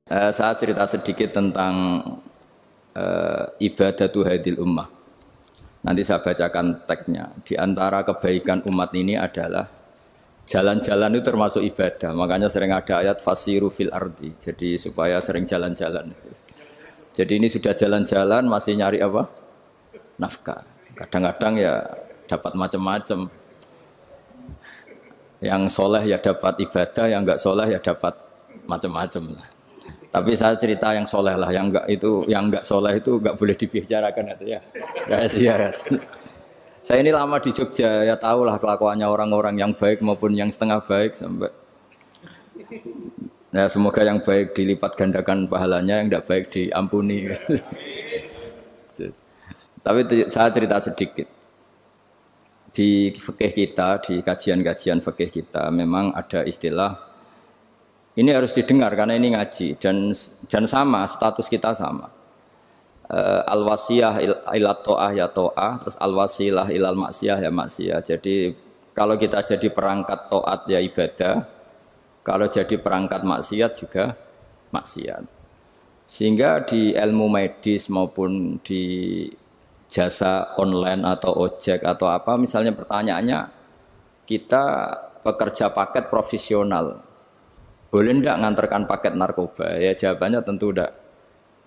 Saya cerita sedikit tentang ibadatu hadil ummah. Nanti saya bacakan teksnya. Di antara kebaikan umat ini adalah jalan-jalan itu termasuk ibadah. Makanya sering ada ayat fasiru fil ardi. Jadi supaya sering jalan-jalan. Jadi ini sudah jalan-jalan masih nyari apa? Nafkah. Kadang-kadang ya dapat macam-macam. Yang soleh ya dapat ibadah, yang enggak soleh ya dapat macam-macam. Tapi saya cerita yang soleh lah, yang enggak soleh itu enggak boleh dibicarakan itu ya. Rahasia. Saya ini lama di Jogja, ya tahulah kelakuannya orang-orang yang baik maupun yang setengah baik sampai. Ya semoga yang baik dilipat gandakan pahalanya, yang enggak baik diampuni. Tapi saya cerita sedikit. Di fikih kita, di kajian-kajian fikih kita memang ada istilah ini harus didengar karena ini ngaji dan sama status kita sama. Al-wasiyah ila ta'ah ya ta'ah, terus al-wasilah ilal maksiyah ya maksiyah. Jadi kalau kita jadi perangkat taat ya ibadah, kalau jadi perangkat maksiat juga maksiat. Sehingga di ilmu medis maupun di jasa online atau ojek atau apa, misalnya pertanyaannya kita pekerja paket profesional, boleh ndak ngantarkan paket narkoba? Ya jawabannya tentu ndak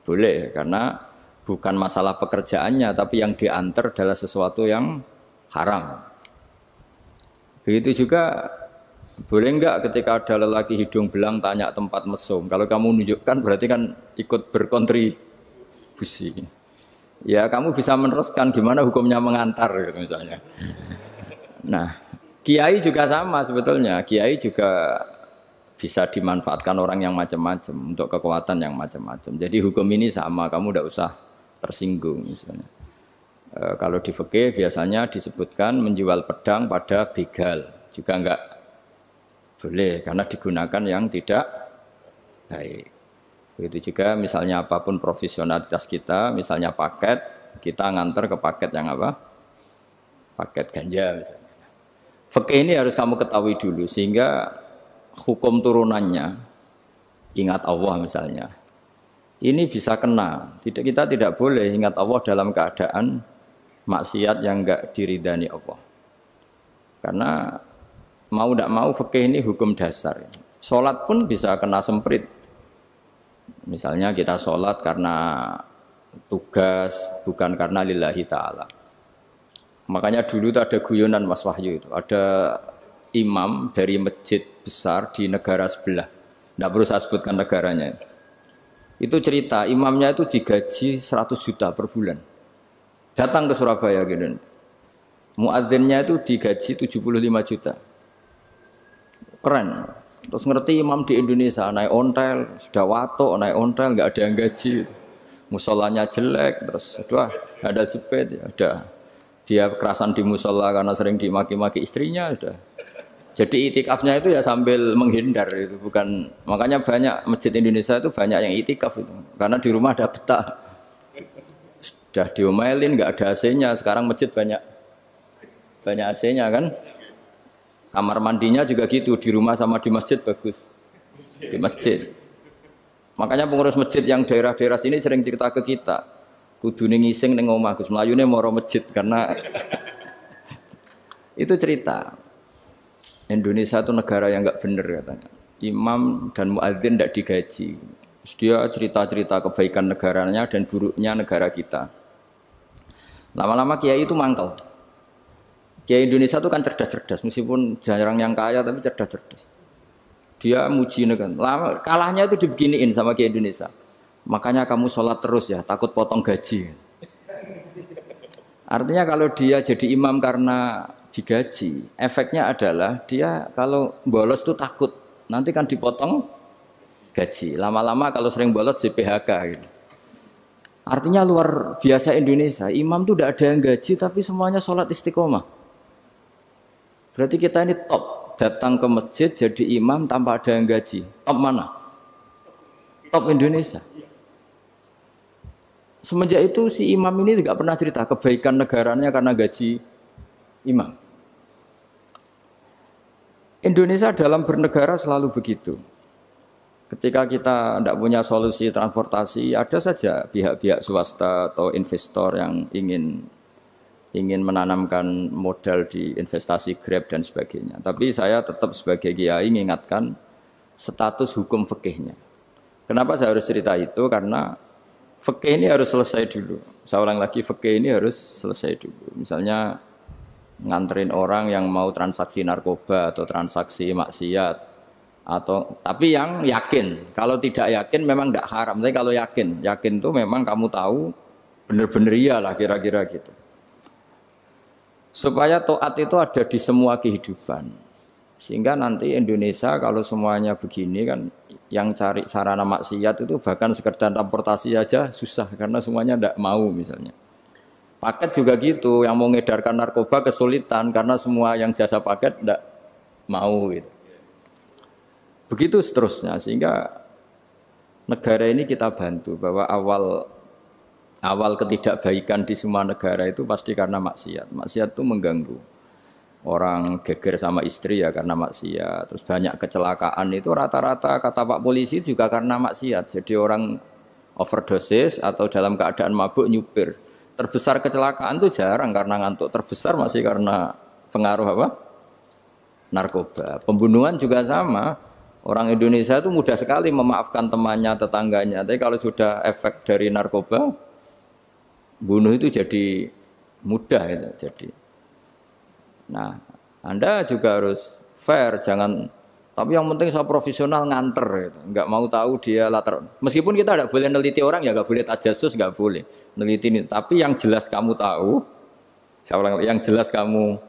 boleh, karena bukan masalah pekerjaannya, tapi yang diantar adalah sesuatu yang haram. Begitu juga boleh enggak ketika ada lelaki hidung belang tanya tempat mesum, kalau kamu menunjukkan berarti kan ikut berkontribusi. Ya kamu bisa meneruskan gimana hukumnya mengantar gitu misalnya. Nah, kiai juga sama sebetulnya. Kiai juga bisa dimanfaatkan orang yang macam-macam untuk kekuatan yang macam-macam. Jadi hukum ini sama, kamu tidak usah tersinggung misalnya. Kalau di fikih biasanya disebutkan menjual pedang pada begal juga enggak boleh karena digunakan yang tidak baik. Begitu juga misalnya apapun profesionalitas kita, misalnya paket, kita nganter ke paket yang apa? Paket ganja misalnya. Fikih ini harus kamu ketahui dulu sehingga hukum turunannya, ingat Allah misalnya, ini bisa kena. Kita tidak boleh ingat Allah dalam keadaan maksiat yang enggak diridani Allah. Karena mau tidak mau fikih ini hukum dasar. Sholat pun bisa kena semprit. Misalnya kita sholat karena tugas, bukan karena lillahi ta'ala. Makanya dulu itu ada guyonan Mas Wahyu itu. Ada imam dari masjid besar di negara sebelah. Tidak perlu saya sebutkan negaranya. Itu cerita, imamnya itu digaji 100 juta per bulan. Datang ke Surabaya gitu. Muadzinnya itu digaji 75 juta. Keren. Terus ngerti imam di Indonesia naik ontel, sudah watok naik ontel, nggak ada yang gaji. Musolanya jelek, terus sudah ada jepit, ada dia kerasan di musola karena sering dimaki-maki istrinya, sudah. Jadi itikafnya itu ya sambil menghindar itu, bukan. Makanya banyak masjid Indonesia itu banyak yang itikaf itu, karena di rumah ada betah. Sudah diomelin, nggak ada AC-nya. Sekarang masjid banyak AC-nya kan. Kamar mandinya juga gitu, di rumah sama di masjid bagus. Di masjid. Makanya pengurus masjid yang daerah-daerah sini sering cerita ke kita. Kudune ngising ning omah Gus mlayune maro masjid karena itu cerita. Indonesia itu negara yang enggak benar katanya. Imam dan muadzin tidak digaji. Terus dia cerita-cerita kebaikan negaranya dan buruknya negara kita. Lama-lama kiai itu mangkel. Kiai Indonesia itu kan cerdas-cerdas, meskipun jarang yang kaya tapi cerdas-cerdas. Dia muji negara. Kalahnya itu dibeginiin sama Kiai Indonesia. Makanya kamu sholat terus ya, takut potong gaji. Artinya kalau dia jadi imam karena digaji, efeknya adalah dia kalau bolos itu takut, nanti kan dipotong gaji. Lama-lama kalau sering bolos di PHK gitu. Artinya luar biasa Indonesia, imam itu tidak ada yang gaji tapi semuanya sholat istiqomah. Berarti kita ini top, datang ke masjid jadi imam tanpa ada yang gaji. Top mana? Top Indonesia. Semenjak itu si imam ini tidak pernah cerita kebaikan negaranya karena gaji imam. Indonesia dalam bernegara selalu begitu. Ketika kita tidak punya solusi transportasi, ada saja pihak-pihak swasta atau investor yang ingin menanamkan modal di investasi Grab dan sebagainya. Tapi saya tetap sebagai kiai mengingatkan status hukum fikihnya. Kenapa saya harus cerita itu? Karena fikih ini harus selesai dulu. Saya ulang lagi, fikih ini harus selesai dulu. Misalnya nganterin orang yang mau transaksi narkoba atau transaksi maksiat, atau tapi yang yakin. Kalau tidak yakin memang tidak haram. Tapi kalau yakin itu memang kamu tahu benar-benar iyalah kira-kira gitu. Supaya taat itu ada di semua kehidupan. Sehingga nanti Indonesia kalau semuanya begini kan, yang cari sarana maksiat itu bahkan sekedar transportasi aja susah karena semuanya tidak mau misalnya. Paket juga gitu, yang mau ngedarkan narkoba kesulitan karena semua yang jasa paket tidak mau gitu. Begitu seterusnya, sehingga negara ini kita bantu bahwa awal ketidakbaikan di semua negara itu pasti karena maksiat. Maksiat itu mengganggu. Orang geger sama istri ya karena maksiat. Terus banyak kecelakaan itu rata-rata kata Pak Polisi juga karena maksiat. Jadi orang overdosis atau dalam keadaan mabuk nyupir. Terbesar kecelakaan itu jarang karena ngantuk. Terbesar masih karena pengaruh apa? Narkoba. Pembunuhan juga sama. Orang Indonesia itu mudah sekali memaafkan temannya, tetangganya. Tapi kalau sudah efek dari narkoba, bunuh itu jadi mudah itu. Jadi, nah, Anda juga harus fair, jangan. Tapi yang penting saya profesional nganter, gitu. Nggak mau tahu dia latar. Meskipun kita tidak boleh neliti orang, ya nggak boleh tajasus, nggak boleh neliti ini. Tapi yang jelas kamu tahu, saya ulang, yang jelas kamu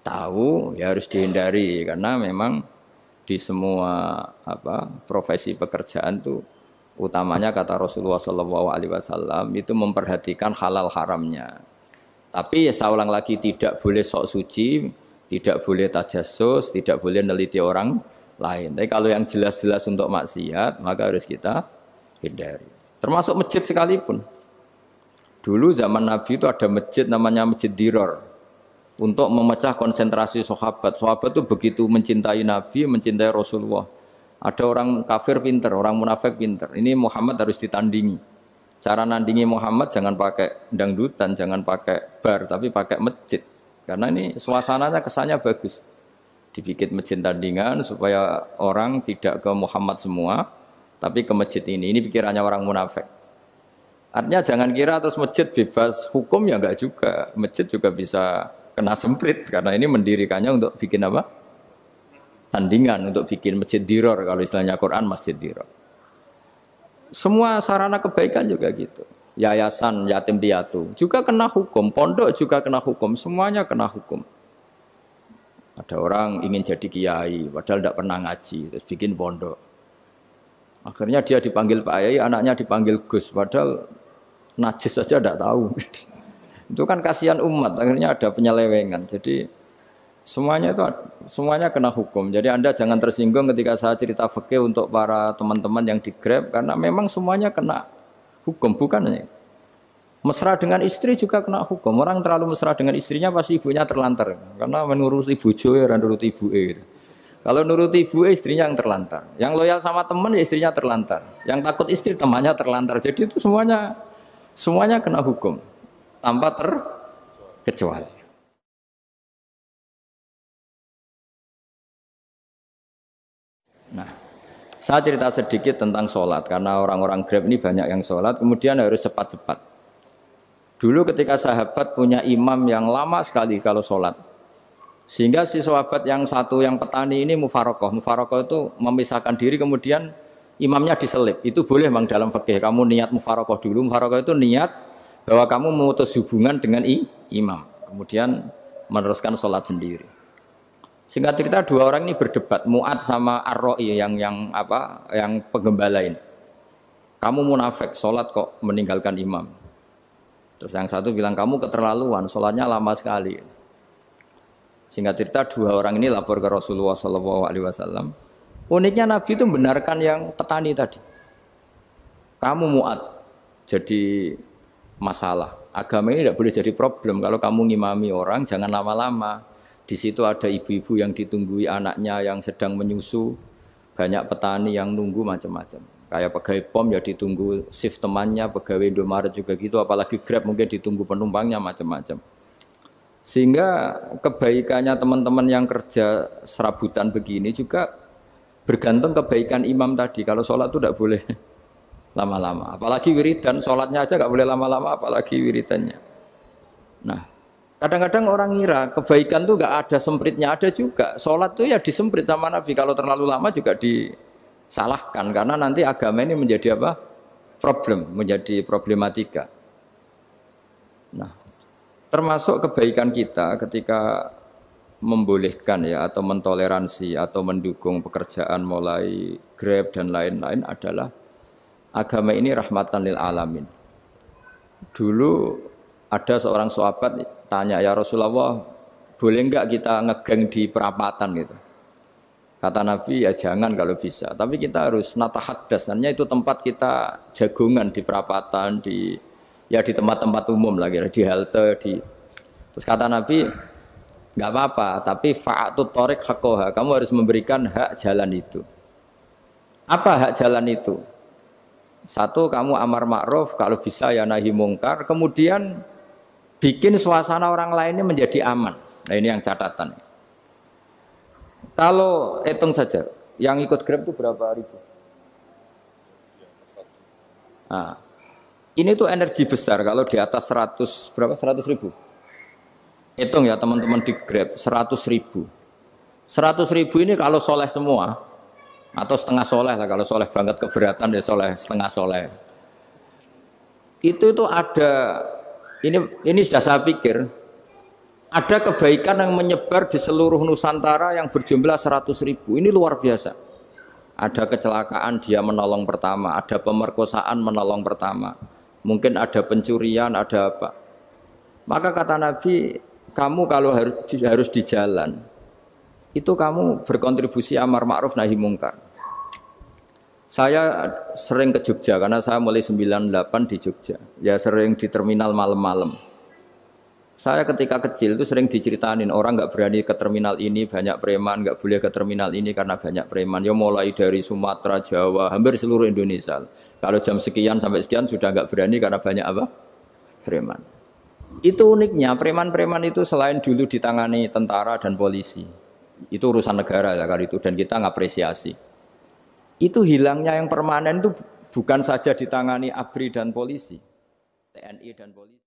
tahu, ya harus dihindari karena memang di semua profesi pekerjaan itu utamanya kata Rasulullah SAW itu memperhatikan halal haramnya. Tapi ya saya ulang lagi tidak boleh sok suci, tidak boleh tajassus, tidak boleh neliti orang lain. Tapi kalau yang jelas-jelas untuk maksiat maka harus kita hindari. Termasuk masjid sekalipun. Dulu zaman Nabi itu ada masjid namanya Masjid Diror. Untuk memecah konsentrasi sahabat. Sahabat itu begitu mencintai Nabi, mencintai Rasulullah. Ada orang kafir pinter, orang munafik pinter. Ini Muhammad harus ditandingi. Cara nandingi Muhammad jangan pakai dangdutan, jangan pakai bar, tapi pakai masjid. Karena ini suasananya kesannya bagus. Dibikin masjid tandingan supaya orang tidak ke Muhammad semua, tapi ke masjid ini. Ini pikirannya orang munafik. Artinya jangan kira terus masjid bebas hukum, ya enggak juga. Masjid juga bisa kena semprit karena ini mendirikannya untuk bikin apa? Tandingan, untuk bikin masjid diror, kalau istilahnya Quran masjid diror. Semua sarana kebaikan juga gitu. Yayasan yatim piatu juga kena hukum, pondok juga kena hukum, semuanya kena hukum. Ada orang ingin jadi kiai padahal tidak pernah ngaji, terus bikin pondok. Akhirnya dia dipanggil Pak Yai, anaknya dipanggil Gus, padahal najis saja tidak tahu. Itu kan kasihan umat, akhirnya ada penyelewengan. Jadi semuanya kena hukum. Jadi Anda jangan tersinggung ketika saya cerita fikih untuk para teman-teman yang di Grab, karena memang semuanya kena hukum, bukan ya. Mesra dengan istri juga kena hukum. Orang terlalu mesra dengan istrinya pasti ibunya terlantar, karena menuruti bojo ya nuruti ibuke gitu. Kalau nuruti ibuke istrinya yang terlantar. Yang loyal sama teman ya istrinya terlantar. Yang takut istri temannya terlantar. Jadi itu semuanya kena hukum. Tanpa terkecuali. Nah, saya cerita sedikit tentang sholat karena orang-orang Grab ini banyak yang sholat, kemudian harus cepat-cepat. Dulu ketika sahabat punya imam yang lama sekali kalau sholat, sehingga si sahabat yang satu yang petani ini mufarokoh itu memisahkan diri, kemudian imamnya diselip. Itu boleh memang dalam fikih. Kamu niat mufarokoh dulu, mufarokoh itu niat bahwa kamu memutus hubungan dengan imam, kemudian meneruskan sholat sendiri. Singkat cerita dua orang ini berdebat, Mu'ad sama Ar-Ra'i yang penggembala ini. Kamu munafik, sholat kok meninggalkan imam. Terus yang satu bilang kamu keterlaluan, sholatnya lama sekali. Singkat cerita dua orang ini lapor ke Rasulullah SAW. Uniknya Nabi itu membenarkan yang petani tadi. Kamu Mu'ad, jadi masalah. Agama ini tidak boleh jadi problem. Kalau kamu ngimami orang, jangan lama-lama. Di situ ada ibu-ibu yang ditunggui anaknya yang sedang menyusu. Banyak petani yang nunggu macam-macam. Kayak pegawai POM ya ditunggu shift temannya, pegawai Indomaret juga gitu, apalagi Grab mungkin ditunggu penumpangnya macam-macam. Sehingga kebaikannya teman-teman yang kerja serabutan begini juga bergantung kebaikan imam tadi. Kalau sholat itu tidak boleh lama-lama. Apalagi wiridan, sholatnya aja nggak boleh lama-lama, apalagi wiridannya. Nah, kadang-kadang orang ngira kebaikan tuh nggak ada sempritnya, ada juga. Sholat tuh ya disemprit sama Nabi. Kalau terlalu lama juga disalahkan karena nanti agama ini menjadi apa? Problem, menjadi problematika. Nah, termasuk kebaikan kita ketika membolehkan ya atau mentoleransi atau mendukung pekerjaan mulai Grab dan lain-lain adalah agama ini rahmatan lil alamin. Dulu ada seorang sahabat tanya, ya Rasulullah, boleh enggak kita ngegeng di perapatan gitu? Kata Nabi, ya jangan kalau bisa. Tapi kita harus natahaddas, artinya itu tempat kita jagungan di perapatan, di tempat-tempat umum lagi, di halte, Terus kata Nabi, enggak apa-apa, tapi fa'atut thoriq haqqaha, kamu harus memberikan hak jalan itu. Apa hak jalan itu? Satu, kamu amar ma'ruf, kalau bisa ya nahi mungkar, kemudian bikin suasana orang lainnya menjadi aman. Nah ini yang catatan. Kalau hitung saja, yang ikut Grab itu berapa ribu? Nah, ini tuh energi besar kalau di atas 100, berapa? 100 ribu. Hitung ya teman-teman di Grab, 100 ribu. 100 ribu ini kalau soleh semua, atau setengah soleh lah, kalau soleh banget keberatan ya soleh, setengah soleh. Itu ada, ini sudah saya pikir, ada kebaikan yang menyebar di seluruh Nusantara yang berjumlah 100 ribu, ini luar biasa. Ada kecelakaan dia menolong pertama, ada pemerkosaan menolong pertama, mungkin ada pencurian, ada apa. Maka kata Nabi, kamu kalau harus di jalan, itu kamu berkontribusi amar ma'ruf nahi mungkar. Saya sering ke Jogja karena saya mulai 98 di Jogja. Ya sering di terminal malam-malam. Saya ketika kecil itu sering diceritain orang nggak berani ke terminal ini banyak preman, nggak boleh ke terminal ini karena banyak preman. Ya mulai dari Sumatera, Jawa, hampir seluruh Indonesia. Kalau jam sekian sampai sekian sudah nggak berani karena banyak apa? Preman. Itu uniknya preman-preman itu selain dulu ditangani tentara dan polisi. Itu urusan negara ya kali itu dan kita ngapresiasi. Itu hilangnya yang permanen itu bukan saja ditangani ABRI dan polisi, TNI dan polisi.